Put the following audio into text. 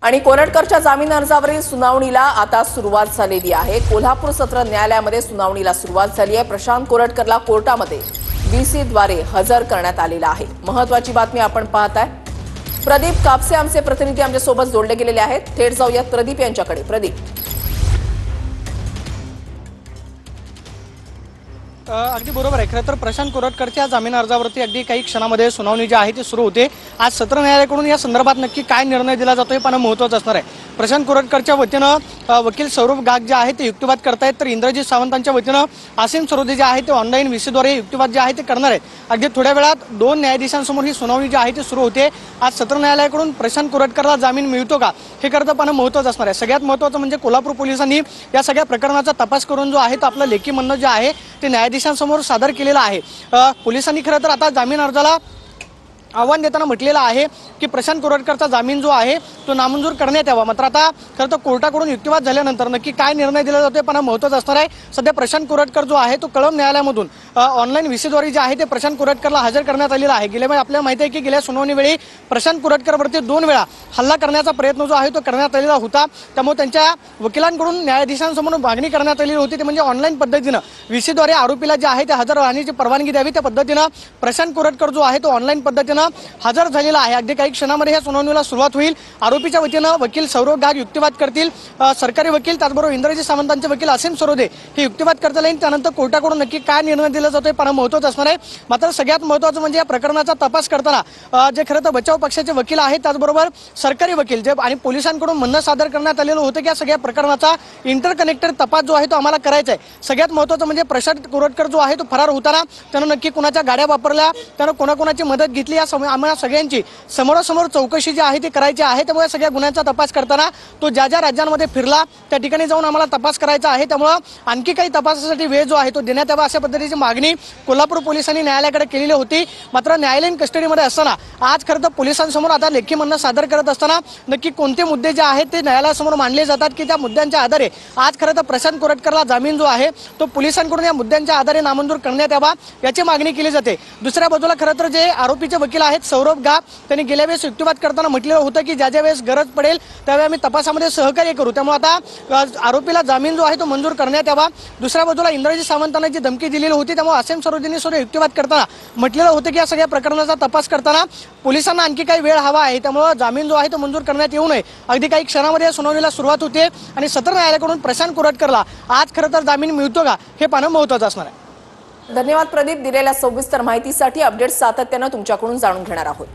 आणि कोरटकरच्या जामीन अर्जावरील सुनावणीला आता सुरुवात झालेली आहे। कोल्हापूर सत्र न्यायालयामध्ये सुनावणीला सुरुवात झाली आहे। प्रशांत कोरटकरला कोर्टामध्ये व्हीसीद्वारे हजर करण्यात आलेला आहे। महत्त्वाची बातमी आपण पाहताय। प्रदीप कापसे आमचे प्रतिनिधी आमच्या सोबत जोडले गेलेले आहेत। थेट जाऊयात प्रदीप यांच्याकडे। प्रदीप, अगदी बरोबर आहे। खरं तर प्रशांत कोरटकरच्या जामीन अर्जावरती अगदी काही क्षणामध्ये सुनावणी जी आहे ती सुरू होते। आज सत्र न्यायालयाकडून या संदर्भात नक्की काय निर्णय दिला जातोय पण महत्त्वाचं असणार आहे। प्रशांत कोरटकरच्या वतीनं वकील सौरभ गाग जे आहे ते युक्तिवाद करतायत, तर इंद्रजीत सावंतांच्या वतीनं आसिम सरोदे जे आहे ते ऑनलाईन व्हीसीद्वारे युक्तिवाद जे आहे ते करणार आहेत। अगदी थोड्या वेळात दोन न्यायाधीशांसमोर ही सुनावणी जी आहे ती सुरू होते। आज सत्र न्यायालयाकडून प्रशांत कोरटकरला जामीन मिळतो का हे खरं तर पण महत्त्वाचं असणार आहे। सगळ्यात महत्त्वाचं म्हणजे कोल्हापूर पोलिसांनी या सगळ्या प्रकरणाचा तपास करून जो आहे तो आपलं लेखी म्हणणं जे आहे ते न्यायाधीशांसमोर सादर केलेला आहे। पोलिसांनी खरं तर आता जामीन अर्जाला आव्हान देताना म्हटलेलं आहे की प्रशांत कोरटकरचा जामीन जो आहे तो नामंजूर करण्यात यावा। मात्र आता खरं तर कोर्टाकडून युक्तिवाद झाल्यानंतर नक्की काय निर्णय दिला जातोय पण महत्त्वाचं असणार आहे। सध्या प्रशांत कोरटकर जो आहे तो कळंब न्यायालयामधून ऑनलाईन व्हीसीद्वारे जे आहे ते प्रशांत कोरटकरला हजर करण्यात आलेला आहे। गेल्या आपल्याला माहिती आहे की गेल्या सुनावणीवेळी प्रशांत कोरटकरवरती 2 वेळा हल्ला करण्याचा प्रयत्न जो आहे तो करण्यात आलेला होता। त्यामुळे त्यांच्या वकिलांकडून न्यायाधीशांसमोर मागणी करण्यात आलेली होती ते म्हणजे ऑनलाईन पद्धतीनं व्हीसीद्वारे आरोपीला जे आहे ते हजर राहण्याची परवानगी द्यावी। त्या पद्धतीनं प्रशांत कोरटकर जो आहे तो ऑनलाईन पद्धतीनं हजर झालेला आहे। अगदी काही क्षणामध्ये या सुनावणीला सुरुवात होईल। आरोपीच्या वतीनं वकील सौरभ गाग युक्तिवाद करतील, सरकारी वकील त्याचबरोबर इंद्रजीत सावंतांचे वकील आसिम सरोदे हे युक्तिवाद करता येईल। त्यानंतर कोर्टाकडून नक्की काय निर्णय दिला जातोय पण महत्त्वाचं असणार आहे। मात्र सगळ्यात महत्त्वाचं म्हणजे या प्रकरणाचा तपास करताना जे खरं तर बचाव पक्षाचे वकील आहेत त्याचबरोबर सरकारी वकील जे आणि पोलिसांकडून म्हणणं सादर करण्यात आलेलं होतं की या सगळ्या प्रकरणाचा इंटरकनेक्टेड तपास जो आहे तो आम्हाला करायचा आहे। सगळ्यात महत्त्वाचं म्हणजे प्रशांत कोरटकर जो आहे तो फरार होताना त्यानं नक्की कुणाच्या गाड्या वापरल्या, त्यानं कोणाकोणाची मदत घेतली, या आम्हाला सगळ्यांची समोरासमोर चौकशी जी आहे ती करायची आहे। त्यामुळे सगळ्या गुन्ह्यांचा तपास करताना तो ज्या ज्या राज्यांमध्ये फिरला त्या ठिकाणी जाऊन आम्हाला तपास करायचा आहे। त्यामुळे आणखी काही तपासासाठी वेळ जो आहे तो देण्यात यावा अशा पद्धतीची मागणी कोल्हापूर पोलिसांनी न्यायालयाकडे केलेली होती। मात्र न्यायालयीन कस्टडीमध्ये असताना आज खरं तर पोलिसांसमोर आता लेखी म्हणणं सादर करत असताना नक्की कोणते मुद्दे जे आहेत ते न्यायालयासमोर मांडले जातात की त्या मुद्द्यांच्या आधारे आज खरं तर प्रशांत कोरटकरला जामीन जो आहे तो पोलिसांकडून या मुद्द्यांच्या आधारे नामंजूर करण्यात यावा याची मागणी केली जाते। दुसऱ्या बाजूला खरं तर जे आरोपीचे वकील आहेत सौरभ गाग त्यांनी गेल्या वेळेस युक्तिवाद करताना म्हटलेलं होतं की ज्या ज्या वेळेस गरज पडेल त्यावेळी आम्ही तपासामध्ये सहकार्य करू। त्यामुळे आता आरोपीला जामीन जो आहे तो मंजूर करण्यात यावा। दुसऱ्या बाजूला इंद्रजीत सावंतांना जी धमकी दिलेली होती त्यामुळे आसिम सरोदेंनी सुद्धा युक्तिवाद करताना म्हटलेलं होतं की या सगळ्या प्रकरणाचा तपास करताना पोलिसांना आणखी काही वेळ हवा आहे। त्यामुळे जामीन जो आहे तो मंजूर करण्यात येऊ नये। अगदी काही क्षणामध्ये या सुनावणीला सुरुवात होते आणि सत्र न्यायालयाकडून प्रशांत कोरटकरला आज खरं तर जामीन मिळतो का हे पाहणं महत्त्वाचं असणार आहे। धन्यवाद प्रदीप, दिलेल्या सविस्तर माहितीसाठी। अपडेट्स सातत्यानं तुमच्याकडून जाणून घेणार आहोत।